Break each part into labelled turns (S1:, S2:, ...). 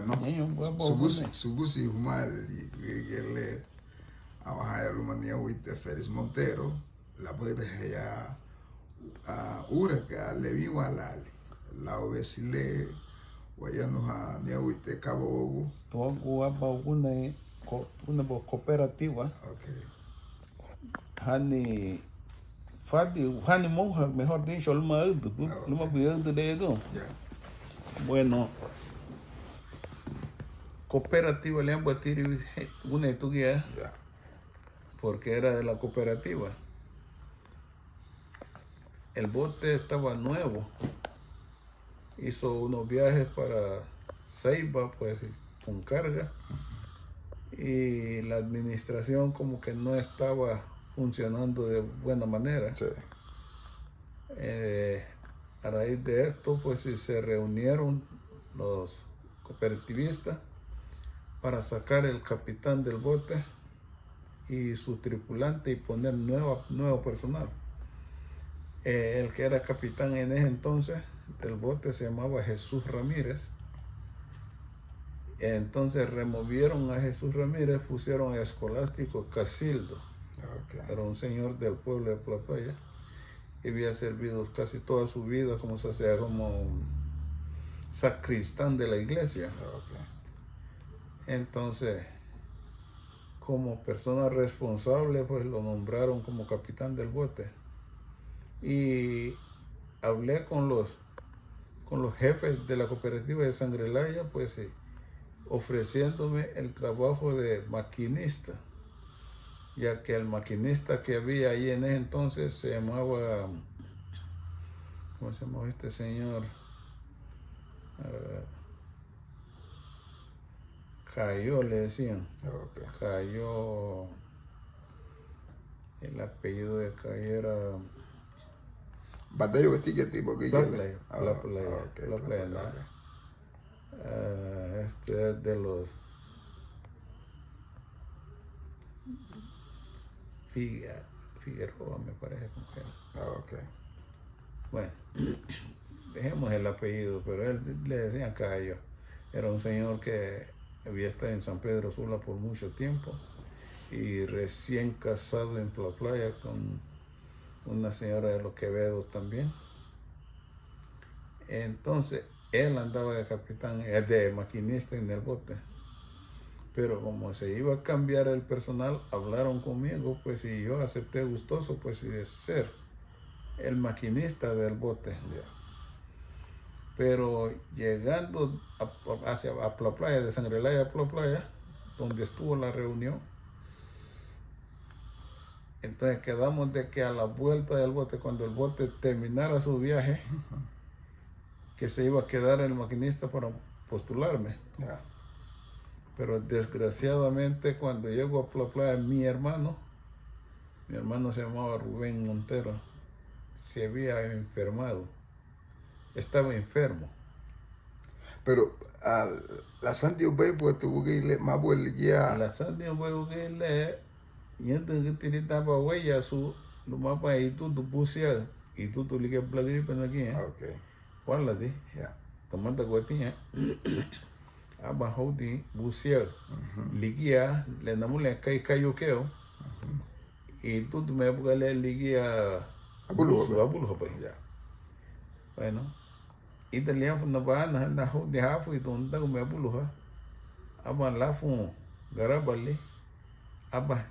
S1: Bueno, sugusi mal le a Rumania with Félix Montero, la puede ya ura que le vivo a la obesile wayano ha nia with cabo
S2: Tuagu hapa una cooperativa.
S1: okay.
S2: Hani monja, mejor dicho, luma de eso.
S1: Yeah.
S2: Bueno, cooperativa le han batido una estudia
S1: Yeah.
S2: porque era de la cooperativa. El bote estaba nuevo. Hizo unos viajes para Ceiba, pues, con carga. Y la administración como que no estaba funcionando de buena manera.
S1: Sí.
S2: A raíz de esto, pues se reunieron los cooperativistas para sacar el capitán del bote y su tripulante y poner nuevo personal. El que era capitán en ese entonces del bote se llamaba Jesús Ramírez. Entonces removieron a Jesús Ramírez, pusieron a Escolástico Casildo.
S1: Okay.
S2: Era un señor del pueblo de Plapaya que había servido casi toda su vida como sacristán de la iglesia.
S1: Okay.
S2: Entonces, como persona responsable, pues lo nombraron como capitán del bote. Y hablé con los jefes de la cooperativa de Sangrelaya, pues ofreciéndome el trabajo de maquinista, ya que el maquinista que había ahí en ese entonces se llamaba, ¿cómo se llamaba este señor? Cayó, le decían.
S1: Okay.
S2: Cayó, el apellido de Cayó era
S1: Batalla que tipo que
S2: Playa. Este es de los Figueroa, me parece que era.
S1: Okay.
S2: Bueno, dejemos el apellido, pero él le decían Cayo. Era un señor que había estado en San Pedro Sula por mucho tiempo y recién casado en Playa con una señora de los Quevedos también. Entonces, él andaba de capitán, de maquinista en el bote. Pero como se iba a cambiar el personal, hablaron conmigo, pues, y yo acepté gustoso, pues, de ser el maquinista del bote.
S1: Yeah.
S2: Pero llegando a Playa, de Sangrelaya a Playa, donde estuvo la reunión, entonces quedamos de que a la vuelta del bote, cuando el bote terminara su viaje, que se iba a quedar el maquinista para postularme.
S1: Yeah.
S2: Pero desgraciadamente cuando llego a Playa, mi hermano se llamaba Rubén Montero, se había enfermado, estaba enfermo.
S1: Pero la Santi Ubay pues tuvo que irle más vuelta ya.
S2: La Santi Ubay y entonces que estaba huella su lo más para y tú bucear y tú le que platir para aquí.
S1: Okay.
S2: ¿Cuál la di?
S1: Yeah.
S2: Tomando guatinha. Abajo de bucear. Ligia le namule cayo queo. Y tú me buscas ligia abulu pues.
S1: Yeah.
S2: Bueno, italiano na ba na ho de hafu y donde me abulu ha. Aba la fu garabali. Aba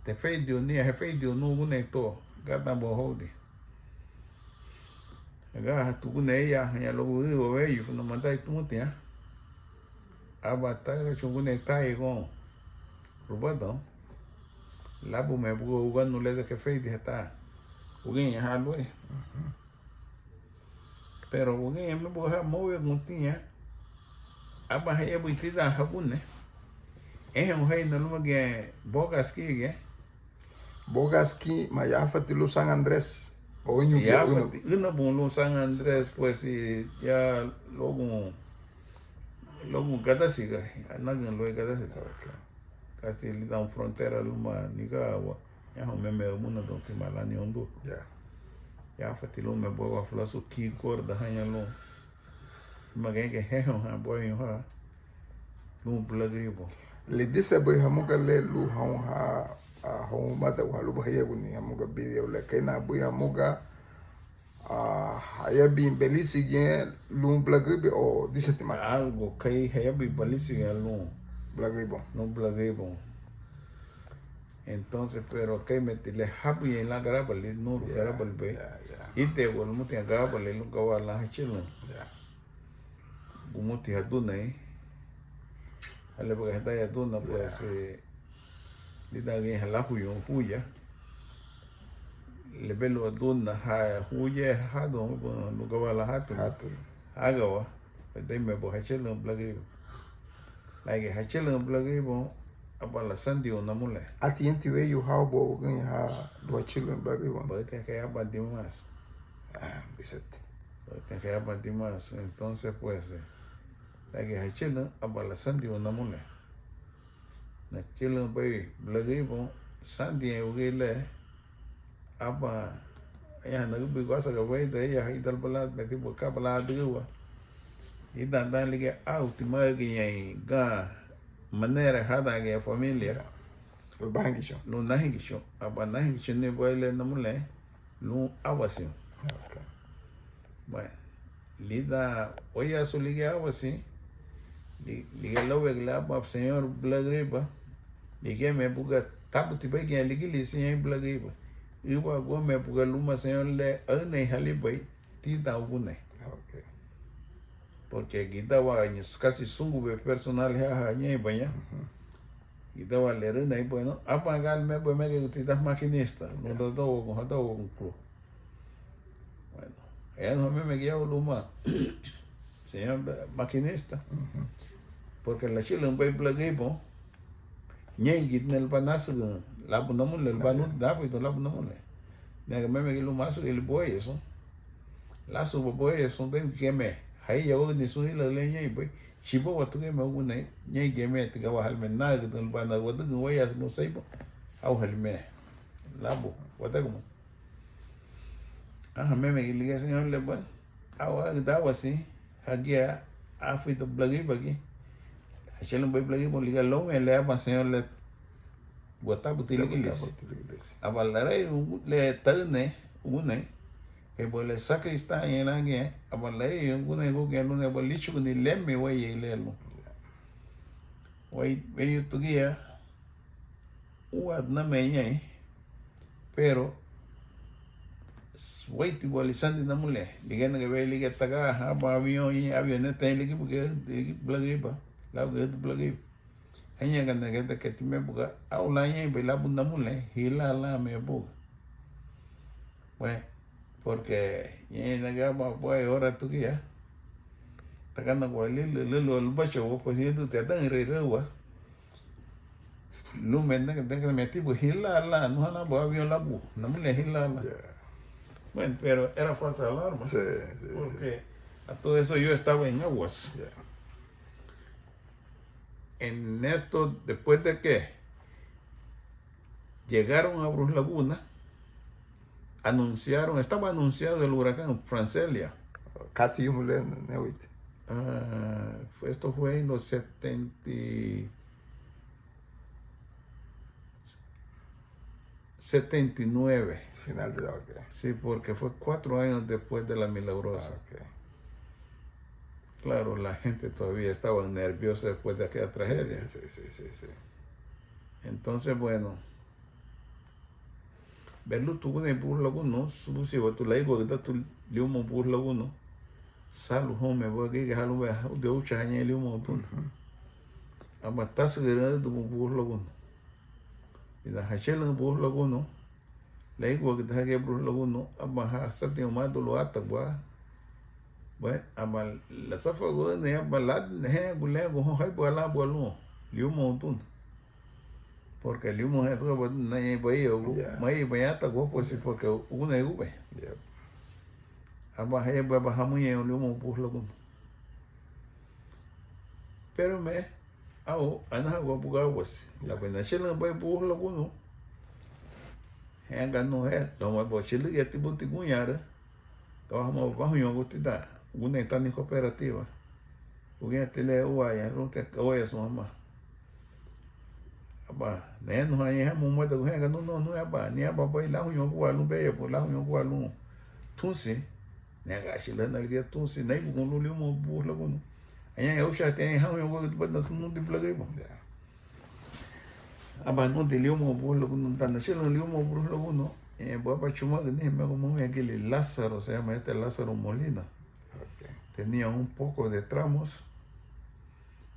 S2: te fei dio ni he fei dio no gune to gata bo ho de. Aga tu gune ya lo go we yu no manda tu mutia. Aba ta chungune tai go. Rubado. Labu me bugo ugan no le de que fei de ta. Ugin ya lo e. Pero ugin me bugo ha mo yo mutia. Aba he buitida ha gune. Un rei no lugar que
S1: Bogaski, Mayafati, San Andrés, o
S2: ya una bon San Andrés pues y ya luego cada siga nadie lo cada siga casi le dan frontera luma Nicaragua ya me muna don que malani ondo ya fatilo me boy wa flaso ki gorda hanya lo magenge he ha boy ha Lum plagribo.
S1: Le dice pues hamuka le lu ha hon mata wa lu bahaya kuni hamuka video le kena bu hamuka haya bin belisi gen lu plagribo o dice tema
S2: Algo que haya bi balisi en lum.
S1: plagribo.
S2: Lum plagribo. Entonces, pero que me le happy en la garabali, no garabali be. Y te volvemos a garabali, lo que va a la hachila. Bumuti haduna ale porque está ya duna pues lida alguien la huya le velo duna ha huya ha do no que va la hatu agawa pues de me bo hachel no blagi la que hachel no blagi bo apa la sandi una mule
S1: Ati enti we you how bo gen ha do children plagribo.
S2: pues te que apa dimas
S1: Dice.
S2: pues te que apa dimas entonces pues la que hachel no apa la sandi una mule na chile bay blagi bo sandi ugile apa ya na gubi kwasa ga way da ya idal balad me tipo ka balad duwa idan dan lige ultima gi ga manera hada ga familia
S1: Lo bangi show.
S2: no nahi gisho apa nahi gisho ne boile na mule lu awasi
S1: Okay.
S2: bueno lida oya su lige awasi lige lowe gla pa señor blagi ba lige me buga tapu tipe gi lige li señor blagi ba iba go me buga luma señor le ane halibai ti da ugune
S1: Okay.
S2: porque gitawa casi sungu personal ha nye banya gitawa le rena y bueno apagar me pues me que utitas maquinista no todo con todo con club bueno él no me guía luma señor maquinista porque la chile un buen plagipo nye git nel panas la punamul el banu da fue la punamul ne me guía luma su el boy eso la subo boy eso ven que me hay ya ni su la leña y pues chipo watu que me una nye que me te gaba halme na que el bana watu que voy a no sei po au halme labo watu como me guía señor le pues awa da wasi hagia afito blagi bagi hacelo boy blagi mo liga lo me le apa señor le wata butile que abalara le tane une que por le sacristán en la guía abalai una ego que no ne bolichu ni lemme way lelo way veio tu guía uad na meña pero way ti bolisandi na mule ligana que ve liga taga haba avión y avioneta en liga porque blagriba la blagriba hanya kan que ti me buga aulanya be la bunda mule hila la me buga bueno porque ya nagaba pues ahora tu guía takana kwa lilo bacho pues si tú te dan rerewa lu menda que tenga me tipo hila la no ana bo avión la bu no me le hila la bueno pero era falsa alarma
S1: Sí.
S2: porque a todo eso yo estaba en aguas
S1: Yeah.
S2: en esto después de que llegaron a Brus Laguna estaba anunciado el huracán Francelia.
S1: Kati yumule ne wit.
S2: Esto fue en los 79.
S1: Final de okay.
S2: Sí, porque fue 4 años después de la Milagrosa.
S1: Okay.
S2: Claro, la gente todavía estaba nerviosa después de aquella tragedia.
S1: Sí.
S2: Entonces, bueno, verlo tuvo en Brus Laguna, subusi watu laigo da tu liumo Brus Laguna. Salu home bogi ga halu de ucha hanya liumo tun. Aba tasgera du Brus Laguna. Ida hachela Brus Laguna. Laigo ga da Brus Laguna aba ha sati uma do lo atagwa. Bueno, aba la safa go ne aba la ne gule go hay bola bolu liumo tun. Porque el humo es algo no hay bahía mai bayata go pues porque una ube
S1: Yep.
S2: aba hay bajamos en el humo pues lo pero me ana go buga was la pena chela bai pues lo no hanga no es lo más posible ya tipo tiguñara trabajamos bajo yo gustita una tan cooperativa Ugia tele uaya, runte oya su mamá. Aba, ne no hay ha mu muerto que no aba, ni aba boy la hunyo kwa lu be po la hunyo kwa lu. Tunsi, ne ga shi la na dia tunsi, nei bu lu lu mo bu la bunu. Anya eu cha tem ha hunyo kwa ba na nu de plagri bo. Aba no de lu mo bu la bunu, tan shi lu mo bu la bunu. Bo pa chuma que ni me como aquel Lázaro, se llama este Lázaro Molina.
S1: Okay.
S2: Tenía un poco de tramos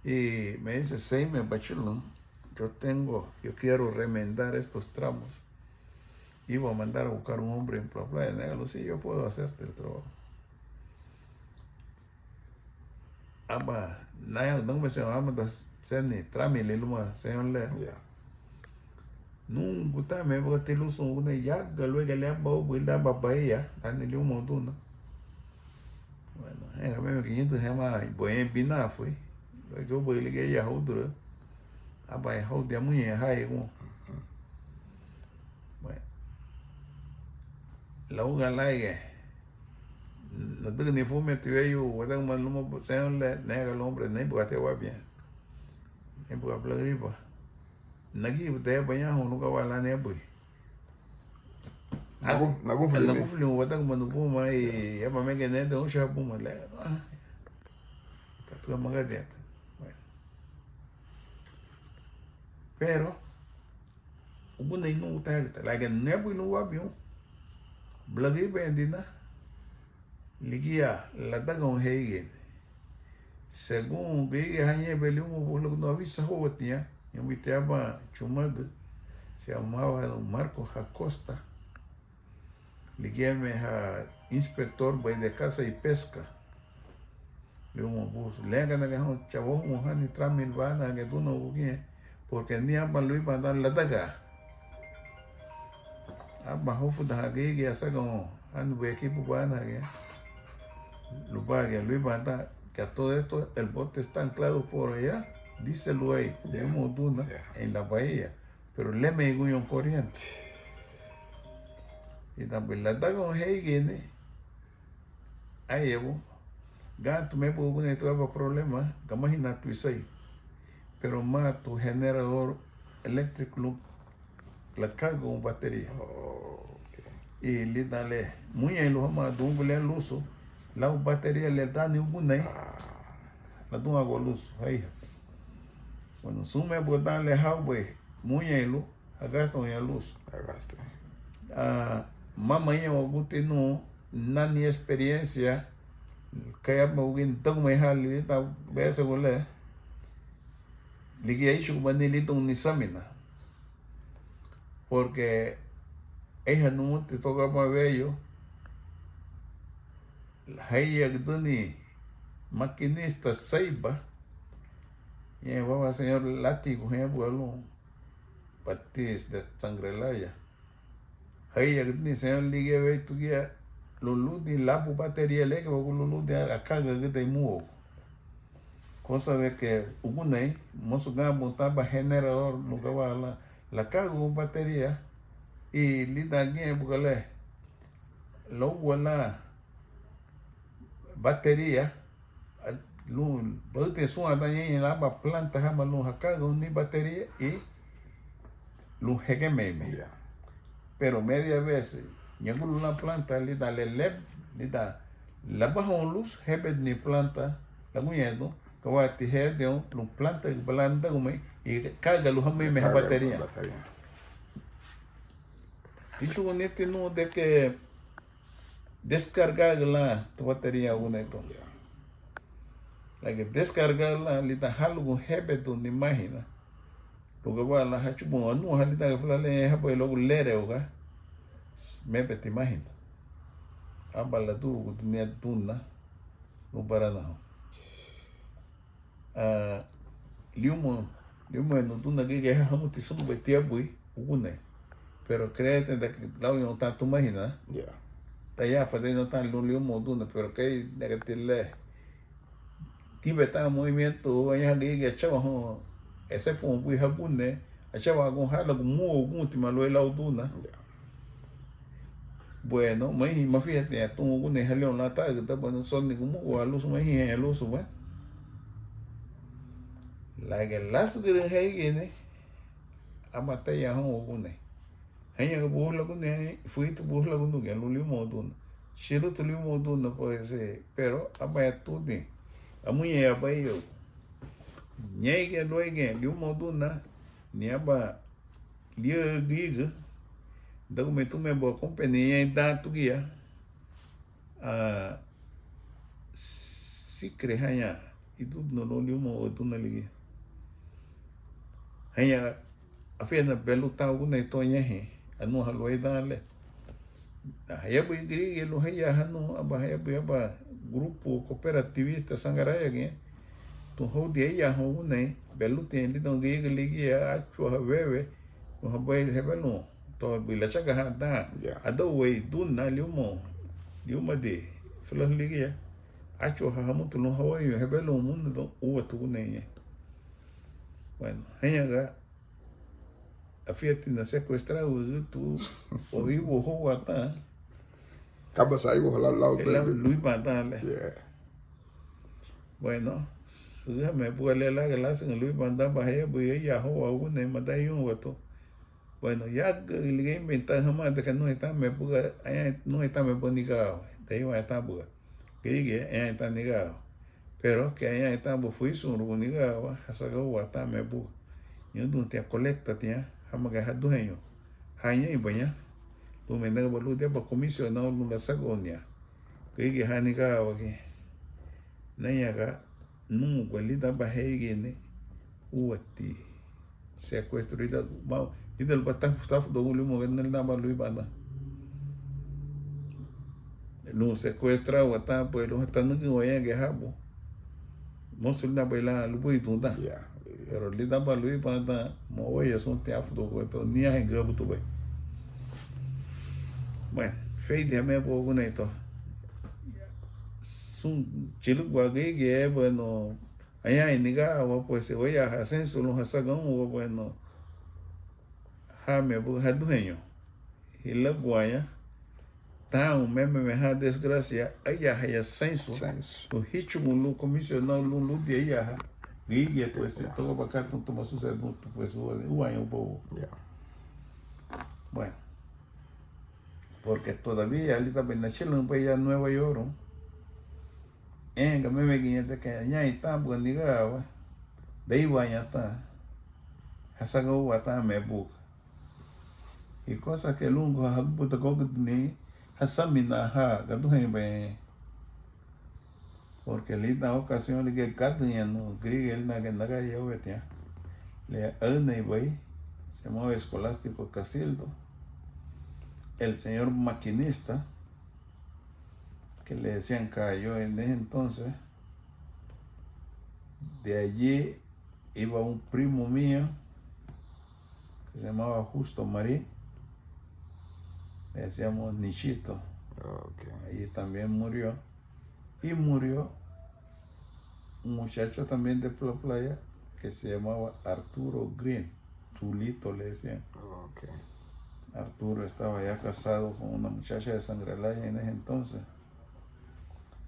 S2: y me dice, Seime Bachilón, yo quiero remendar estos tramos. Iba a mandar a buscar un hombre en la playa de Negalo, sí, yo puedo hacerte el trabajo. Aba, no me se llama ni trámite, se llama. Nunca está me voy a tener una ya luego que le han a papaya dándole un montón. Bueno, era medio 500 se llama voy a empinar fue lo que voy a que ella otra a para el de muy high como bueno la uga like no tengo ni fume te yo voy a tomar no se le nega el hombre ni porque te va bien ni porque habla gripa nagi te vaya nunca va a la nebu
S1: Nagu
S2: fili wata kuma nubu ma ya pa me que nete un shabu ma le tu magadet bueno pero ubu na inu ta la que nebu inu wa biu blagi bendina ligia la daga un heigen según bege hanye beliu mo lo no avisa hotia yo me te aba chumado se llamaba don Marco Acosta. Liguei-me a inspector de caça e pesca. Eu um bus. Lembra que a gente chamou ano tramil bana que tu não vinha porque nem a balui para dar la daga. A bahofu da hagi que essa com ano o equipo bana que lo paga lui banda que a todo esto el bote está anclado por allá. Dice Luey, de Moduna en la bahía, pero le me guió un corriente. Y también la daga un heigene, ahí llevo, gato me puedo poner todo problema, que imagina tu isai, pero más tu generador eléctrico, la carga con batería. Y le dale, muy en los más de un buen uso, la batería le da ni un la dunga con luz, ahí. Bueno, sume por darle highway, muy en luz, agasto en luz.
S1: Agasto.
S2: Mamá ya no nani experiencia que ya me voy a me jali ta bese gole ligi aishu manili ton ni samina porque ella no te toca más bello haya que maquinista saiba y va señor látigo ya vuelo patis de sangrelaya hay que ni señor ligue ve tu guía lulu ni la batería le que lulu de a carga que te muevo cosa de que une mosuga montaba generador no que va la carga con batería y lida alguien porque le lo buena batería lu bote suena también en la planta jama lu carga ni batería y lu jeque meme pero media vez llegó una planta le da le da la bajo luz hebed ni planta la muñedo que va a tejer de un planta blanda como y carga luz me batería dicho con este no de que descargar la tu batería una entonces la que descargarla le da algo hebed ni imagina lo que va a la hachu bon no halita que fla le ha pues luego lere oga me te imagino ambala tu ni tunna no para nada liumo no tunna que ha hamu ti sunu betia bui une pero créete de que la no está tu imagina ta ya fa de no tan lo liumo tunna pero que de que te le tibeta movimiento vaya que chavo ese fue un buen japonés, achaba con jala con muy última lo el auduna. Bueno, más fíjate, tú un jalón la tarde, está bueno son ni como o a luz más en el uso, ¿va? la que las gren haygene amata ya hon gune hanya ga buhla gune fuit buhla gune ga luli modun shiru tuli modun pues pero abaya tudi amuye ya bayo nyege loige liu modun na ni aba lia giga dago me tu me bo companhia da tu guia a sikre hanya itu no liu modun na ligi hanya afena belu tau gune tonya he anu haloi dale haya bu igri lo haya hanu aba haya bu aba grupo cooperativista sangaraya ge tu ho de ya ho ne belu ten li don ge ligi a chu ha wewe no ha bai hebelu to bila chaga ha da ado we dun na liumo de flo ligi ya a chu ha mu tu no ho yo hebelu mun do o tu ne bueno hanya ga afiati na sequestrado tu o vivo ho ata
S1: Caba saiu lao
S2: Luis Bandale. Bueno, sudah me puede la clase en Luis Bandale bahaya voy ya ho a una mata y un voto. Bueno, ya le inventar jamás de que no está me puga no está me ponica de iba a estar puga. Que está negado. Pero que allá está fui su uniga hasta que está me puga. Yo no te colecta tía jamás que has dueño. Hanya y baña. Tu me nega bolu dia ba comisionado nula sagonia. Que hanika wake. Naya ga nu gwalida ba hegene uati. Sequestrida mau idel batang staff do ulu mo ganal na ba lui banda. Lu sequestra wata pues lo está no que vaya que habo. Mosul na baila lu bui tunda. Pero lida ba lui banda mo vaya son te afdo ko to nia en gabu to bai. Bueno, fei de me po con esto. Sun chilu guague que bueno, allá en Nicaragua pues se voy a ascenso los hasagan o bueno, ha me bu ha dueño. Y la guaya ta un meme me ha desgracia, allá hay ascenso. O hicho un lu comisionado lu de allá. Guille pues se toca para acá tanto más sucede pues guaya un poco. Bueno. Porque todavía ahorita Benachelo en Paya Nueva York, en que me guiñete que allá está pues diga de ahí vaya está, hasago está me busca y cosas que lungo ha puto coco ni hasamina ha que tú me porque ahorita ocasión le que catuña no griega el na que naga yo vetia le alne voy se mueve escolástico Casildo. El señor maquinista, que le decían cayó en ese entonces, de allí iba un primo mío, que se llamaba Justo Marí, le decíamos Nichito, allí también murió, y murió un muchacho también de la playa, que se llamaba Arturo Green, Tulito le decían. Arturo estaba ya casado con una muchacha de Sangrelaya en ese entonces.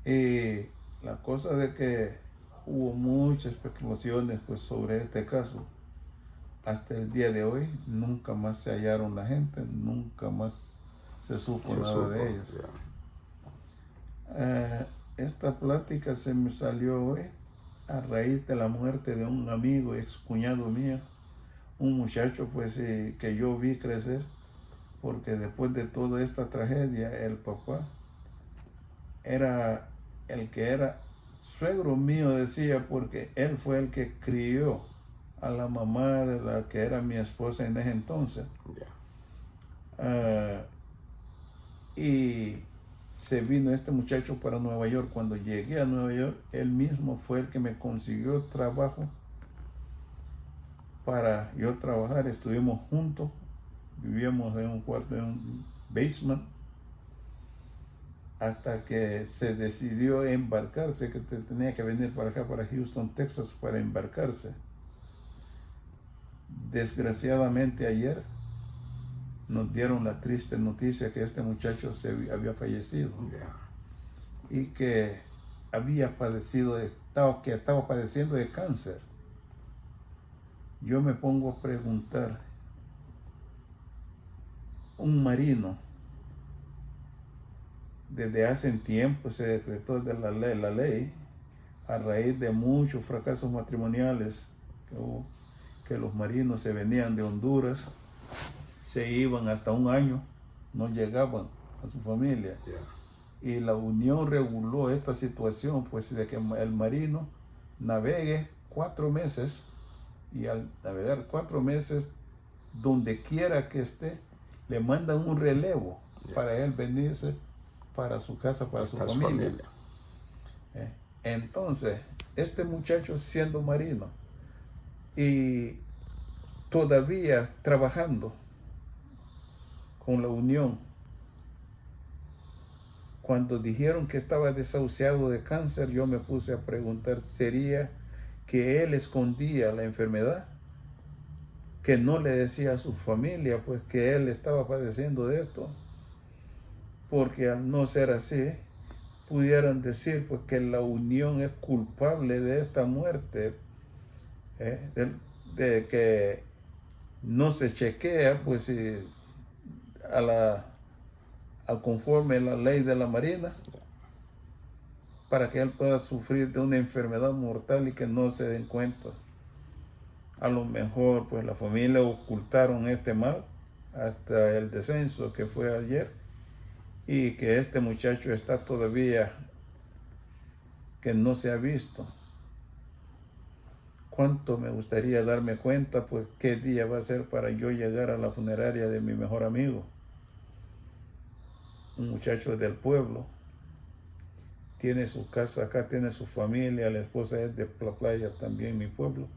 S2: Y la cosa de que hubo muchas especulaciones pues, sobre este caso. Hasta el día de hoy nunca más se hallaron la gente, nunca más se supo nada de ellos. Esta plática se me salió hoy a raíz de la muerte de un amigo, ex cuñado mío, un muchacho pues que yo vi crecer. Porque después de toda esta tragedia, el papá era el que era suegro mío, decía, porque él fue el que crió a la mamá de la que era mi esposa en ese entonces. Y se vino este muchacho para Nueva York. Cuando llegué a Nueva York, él mismo fue el que me consiguió trabajo para yo trabajar. Estuvimos juntos. Vivíamos en un cuarto, en un basement, hasta que se decidió embarcarse, que tenía que venir para acá, para Houston, Texas, para embarcarse. Desgraciadamente ayer nos dieron la triste noticia que este muchacho había fallecido y que había padecido, que estaba padeciendo de cáncer. yo me pongo a preguntar, un marino, desde hace tiempo se decretó de la ley, a raíz de muchos fracasos matrimoniales que hubo, que los marinos se venían de Honduras, se iban hasta un año, no llegaban a su familia. Y la Unión reguló esta situación, pues de que el marino navegue 4 meses, y al navegar 4 meses, donde quiera que esté, le mandan un relevo para él venirse para su casa, para su familia. Entonces, este muchacho siendo marino y todavía trabajando con la Unión, cuando dijeron que estaba desahuciado de cáncer, yo me puse a preguntar, ¿sería que él escondía la enfermedad? Que no le decía a su familia, pues, que él estaba padeciendo de esto. Porque al no ser así, pudieran decir, pues, que la Unión es culpable de esta muerte, de que no se chequea, pues, al conforme la ley de la Marina, para que él pueda sufrir de una enfermedad mortal y que no se den cuenta. A lo mejor, pues, la familia ocultaron este mal hasta el descenso que fue ayer, y que este muchacho está todavía que no se ha visto. Cuánto me gustaría darme cuenta, pues, qué día va a ser para yo llegar a la funeraria de mi mejor amigo, un muchacho del pueblo. Tiene su casa acá, tiene su familia, la esposa es de la playa también, mi pueblo.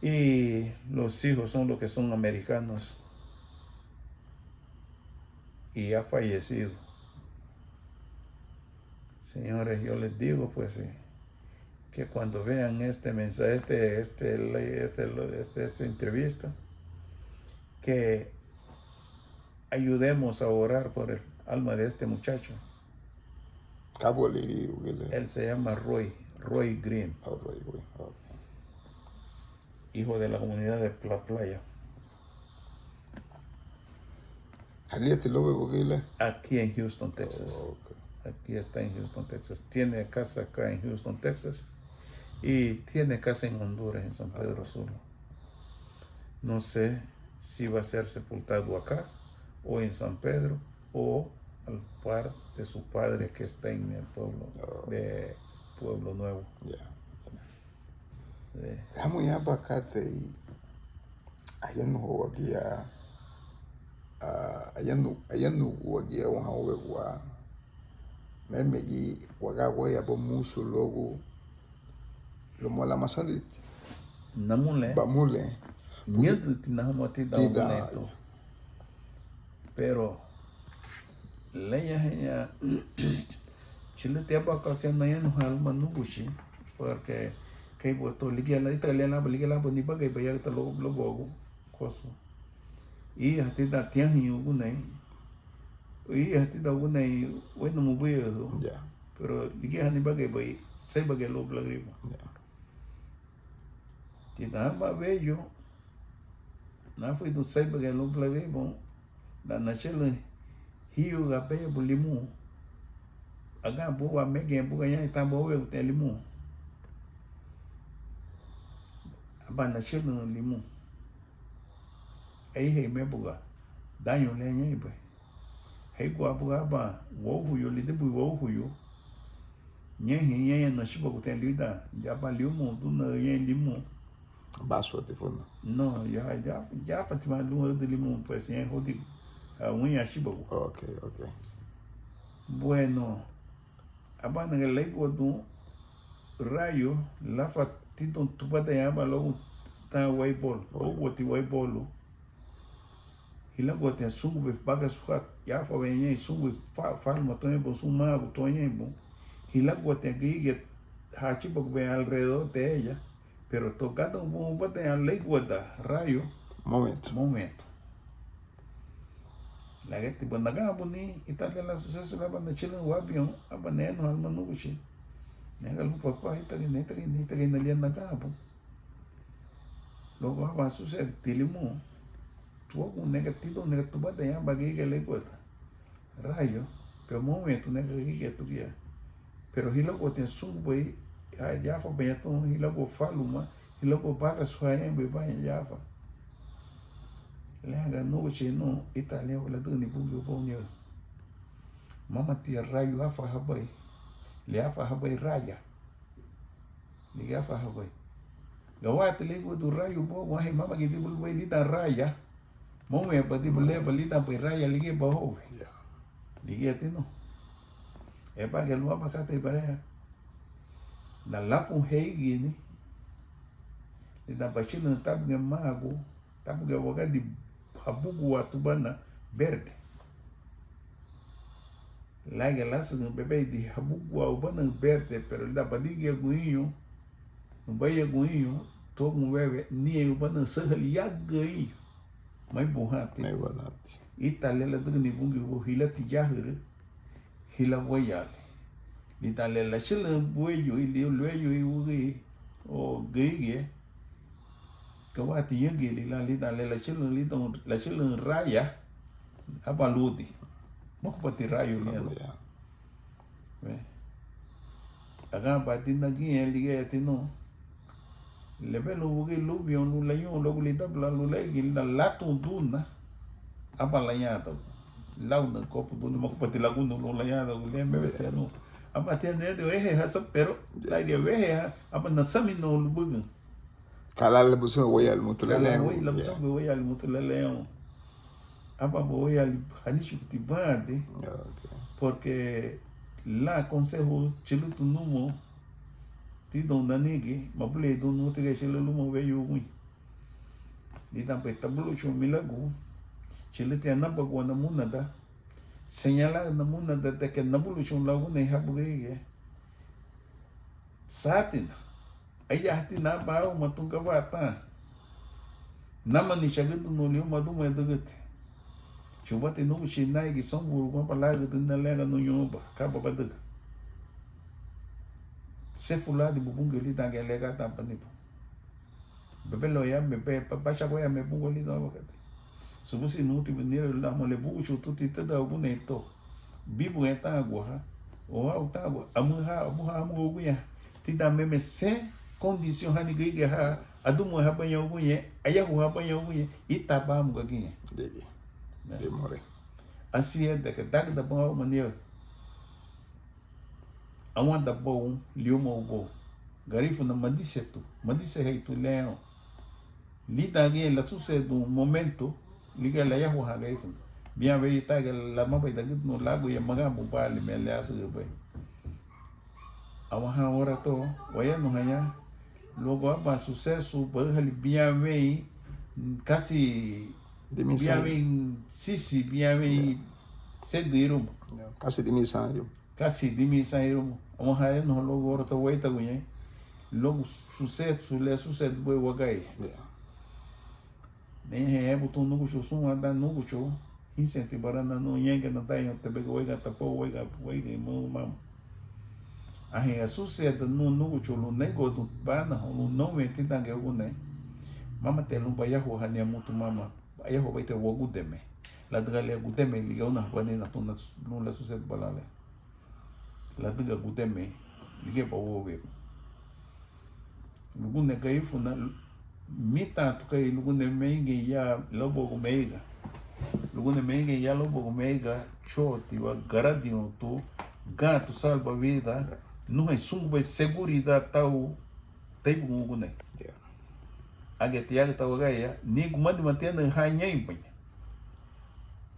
S2: Y los hijos son los que son americanos. Y ha fallecido. Señores, yo les digo, pues, que cuando vean este mensaje, esta entrevista, que ayudemos a orar por el alma de este muchacho. Él se llama Roy Green. Hijo de la comunidad de la playa. Aquí en Houston, Texas. Aquí está en Houston, Texas. Tiene casa acá en Houston, Texas. Y tiene casa en Honduras, en San Pedro Sula. No sé si va a ser sepultado acá, o en San Pedro, o al par de su padre que está en el pueblo de Pueblo Nuevo.
S1: Muy abacate y allá no aquí allá no aquí a un hawe me y wagawe abo musu logo lo mola masandi
S2: Namule.
S1: Bamule.
S2: Miedo tinahomati da uneto. Pero leña chile te abacación no ya no alma no bushi porque que boto ligela italiana ligela boni bagay bayar ta lo bogo coso. Y hati da tian yu gunai. Y hati da gunai bueno mu buedo. Pero ligela ni bagay bay sai bagay lo blagrimo. Tina ba bello. Na fui do sai bagay lo blagrimo. Da na chele hiu ga pe bulimu. Aga bo wa mege bo ga yan ta bo we te limu. Aba na chele no limu. Aí he me buga. Danyo le yan ibe. Hei gua buga ba wo hu yo li de bu wo hu yo. Nye he yan na shiba ko te lida. Ja ba liu mo du na yan limu.
S1: Basso te fondo.
S2: No, ya Fatima lu de limu pues yan ho di un shiba.
S1: Okay.
S2: Bueno, aba na le go du rayo la fatito tu pata ya ba lo ta waibol. O woti waibolo. Hila go te sungu be baga suka ya fa venye sungu fa ma toñe bo suma bo toñe bo. Hila go te gige hachi bo be alrededor de ella, pero tocando un pata ya le guarda rayo. Momento. La gente cuando acá boni italia la suceso la banda chile un avión abaneno al manuchi. Nega lu papá ita que neta que na acá po. Luego va a suceder, tilimo, tu un negativo, tu bata ya bagi que le cuesta. Rayo, pero momento negativo que tu guía. Pero si luego te sube, ya fue bem então, si luego faluma, si luego paga sua em bem já fa. Lenga no che no, italiano la dani bungo bonyo. Mama tia rayo afa habai. Le afa habai raya. Le afa habai. Gawat lego tu rayo bo wahi mama gitu bulbai lita raya. Mau ya pati boleh balita pai raya lagi bahu. Lagi ati no. Epa que lu apa kata ibarea. Na lapu hei gini. Lita bachina tabu nge mago, tabu nge wagadi habugu watu bana verde. Lagi lasu bebe di habugu wa ubana verde, pero lita badigi guinho, nubaya guinho, todo mueve ni ubana sahali yagai. Mai buhati.
S1: Mai buhati.
S2: Italia tu ni bungi bo hila tijahir, hila wayale. Italia la chile bueyo ili lueyo iugi o gege. Kawati yengi lila Italia la chile raya apa ludi. Mok pati rayo ni ano. Aga pati nagi elige atino. Lebelo ugi lubio no layo lo gulita bla lo legi la lato duna. Apa layata. Launa copo duna mok pati laguno lo layata gulembe beteno. Apa atender de eje hasa pero la de eje apa nasami no lubugan.
S1: Kala le buso voy al mutulele.
S2: Kala voy la buso voy al mutulele. Apa voy al hanishu tibade. Porque la consejo chilutu numo ti don danigi mabule don no te chile lumo veyo gui. Ni tampe tablo chu milagu. Chile te anapa kwa namunada. Señala namunada de que nabulu chu lagu ne habure. Satina. Aya hati na ba matunga wata. Nama ni shagitu no liu madu medugete. Chubate no shinai ki songu kwa palaga tunda lega no yoba kaba badug. Se fula di bubungu li tange lega tampanipo. Bebe lo ya bebe pasha ko ya me bungu li no wakati. Subusi nuti benire la mole buchu tuti tada ubuneto. Bibu eta agua. O auta agua. Amuha amu oguya. Tida meme se condition hani gege ha adumu ha banyo oguye ayahu ha banyo oguye itaba mu gaginye.
S1: De more.
S2: Assim é que dá da boa maneira. A uma da boa, liuma o boa. Garifo na madiseto, madise tu leão. Lida alguém lá sucede um momento, liga lá ya hoa garifo. Bem veio tá que lá maba da gitu no lago ya maga bupali me le asu bem. A uma hora to, waya no hanya, logo apa sucesso, berhali bem veio, quase bien ven sisi bien ven seguirum
S1: casi dimisayo
S2: vamos a no logo ahora te voy a guiar logo sucesso boi wagai nem é botou no gucho sum anda no gucho incentivar na no yenga na daí te pego wega tapo wega mo mam a gente sucede no gucho no negócio bana no não vem tangue algum né mama te lumba ya ho hania muito mama ayah ho baita wogu deme la drale gudeme liga una bane na tuna no la sucede balale la diga gudeme liga pa wowe lugune kai funa mita to kai lugune menge ya lobo mega lugune menge ya lobo mega choti wa garadio to gato salva vida não é sumba seguridade tal taibu lugune agetiaga tawagaya ni kumandi matena hanya impanya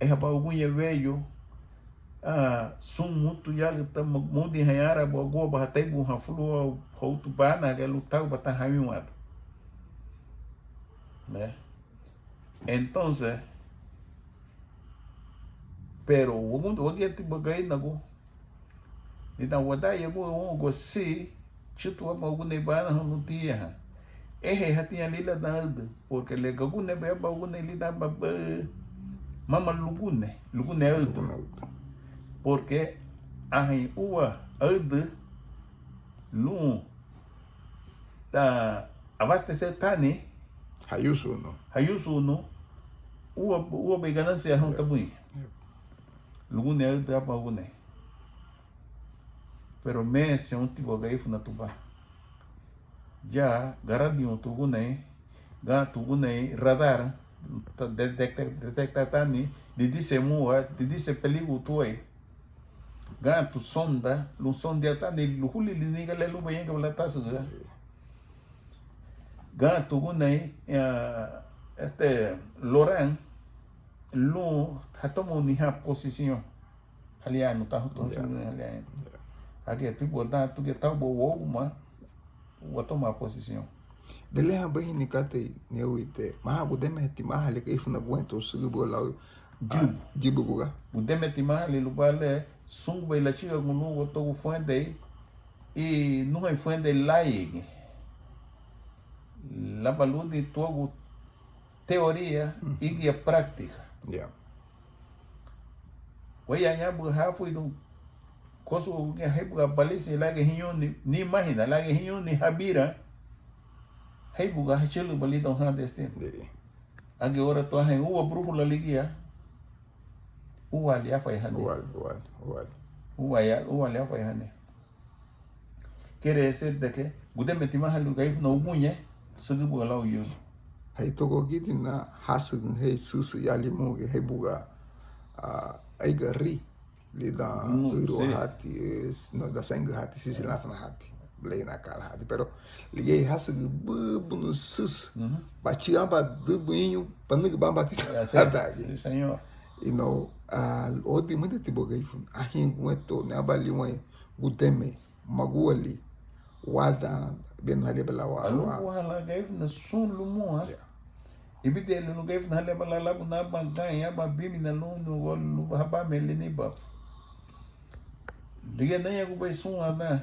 S2: hapa ugunye veyo sum muito yaga ta mundi hayara bogo ba taibu hafulu houtu bana ga lutar bata hamiwado né entonces pero o mundo odia tipo gai nago então wadai go go si chitu ama ugunne bana hamutia hatinha lila dada porque le gagune beba gune lida baba mama lugune aldo porque ai ua aldo lu da abastecer tani
S1: Hayusu no.
S2: Hayusu no. Ua be ganância hão também. Lugune é da bagune. Pero mês é tipo gaifu na tuba. Já garadion tugune, ga tugune radar detecta tani, disse mua, disse perigo tuai. Ga tu sonda, lu sonda tani luhuli liniga le lu bem que ela tá suga. Ga tugune Loran lu hatomo ni ha posição. Aliás, não tá hotando aliás. Aqui tipo da tu que tá boa uma o tomar posição.
S1: Dele ha bem ni kate ne uite. Maha budemeti maha le kaifu na guento sugibo lao. Jibu buga.
S2: Budemeti maha le lubale sungu bai la chiga gunu woto fuende e não é fuende laig. La baludi togo teoria e guia prática.
S1: Yeah.
S2: Oya ya bu ha fui do koso que rebuga balisi la que hinho ni imagina la que hinho ni habira rebuga hachelo balito han deste. Agi ora to han uwa brújula ligia uwa ali afai hane. Uwa ali afai hane. Quiere decir de que budemeti maha lu gaif no ugunye sugibu la uyo.
S1: Hei toko giti na hasugun hei susu yali muge hei buga aiga ri li da uro hati no da sangue hati sisi lafna hati blei na kala hati pero liguei hasugu bubu sus bati amba dubuinho panuga bamba ti sadagi
S2: senhor
S1: you know odi muito tipo gaifun ahin gueto ne abali mwe gudeme maguali wada beno hale bela
S2: wa gaif na sun lumo ibidele no gaif na leba la na banganha ba bimi na no gol haba melini ba liga nem agu bai sun ana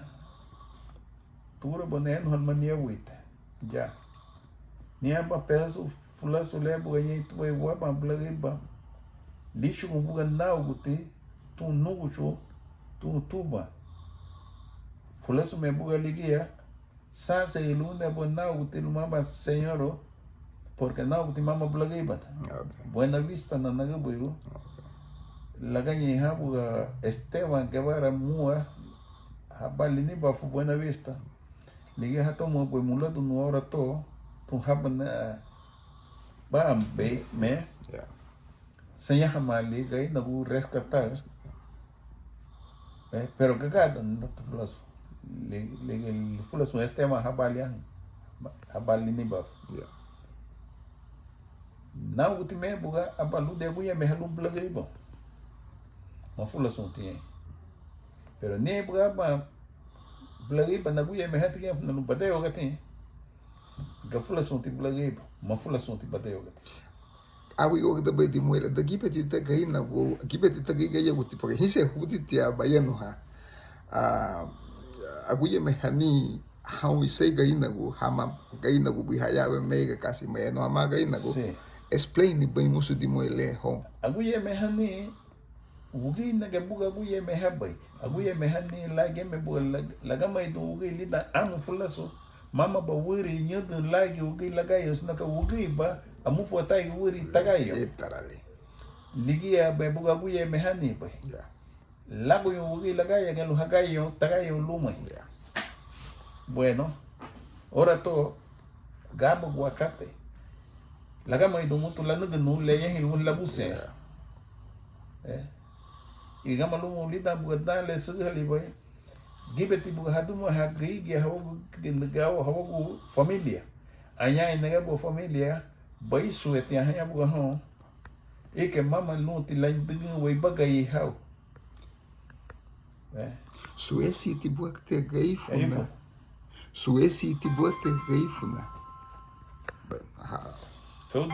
S2: tura boné no harmonia wita já nem aba peso fulaso lebo ganhei tu vai wa ba blage ba lixo com buga na uguti tu nugo cho tu tuba fulaso me buga ligia sansa ilunda bona uguti lumaba senhoro porque não tem mama blagaiba. Buena Vista na nagabuyo. Laganya habuga Esteban Guevara mua habalini ba fu Buena Vista. Liga hato mo boy mulado no hora to tu habana ba be me. Senya hamali gai nagu rescatar. Pero cagada no te fulaso. Le fulaso Esteban habalian habalini ba. Na ultime buga abalu de buya me halum blagay bo. Ma fula sonti. Pero ne buga ba blagay ba na buya me hati na no badeo gati. Ga fula sonti blagay bo. Ma fula sonti badeo gati.
S1: Awi o da bai di muela da gipeti ta gai na go gipeti ta gai ya guti porque hise huti tia bayano ha. Aguye me hani hawi sei gai na go hama gai na go bi haya mega kasi me no ama gai na go. Explain ni bem musu di moele ho.
S2: Aguye mehani ugi na gabuga aguye mehabai. Aguye mehani lage me bo laga mai do ugi lida amu fulaso. Mama ba wuri nyodo lage ugi laga yos na ka ugi ba amu fotai wuri tagayo.
S1: Etarale.
S2: Ligia be buga aguye mehani ba. Lago yo ugi laga ya galo hagayo tagayo lumai. Bueno, ora to gabo guacate. Laga mai do mutu la nugu nu le yen lu la buse e gama lu li da bu da le su hali boy gibeti bu hadu mo ha gi ge hawo gawo hawo família anya ina gabo família bai su eti anya bu ho e que mama lu ti la dingu we bagai hawo
S1: Suesi ti bu te gaifuna Suesi ti bu te gaifuna
S2: todo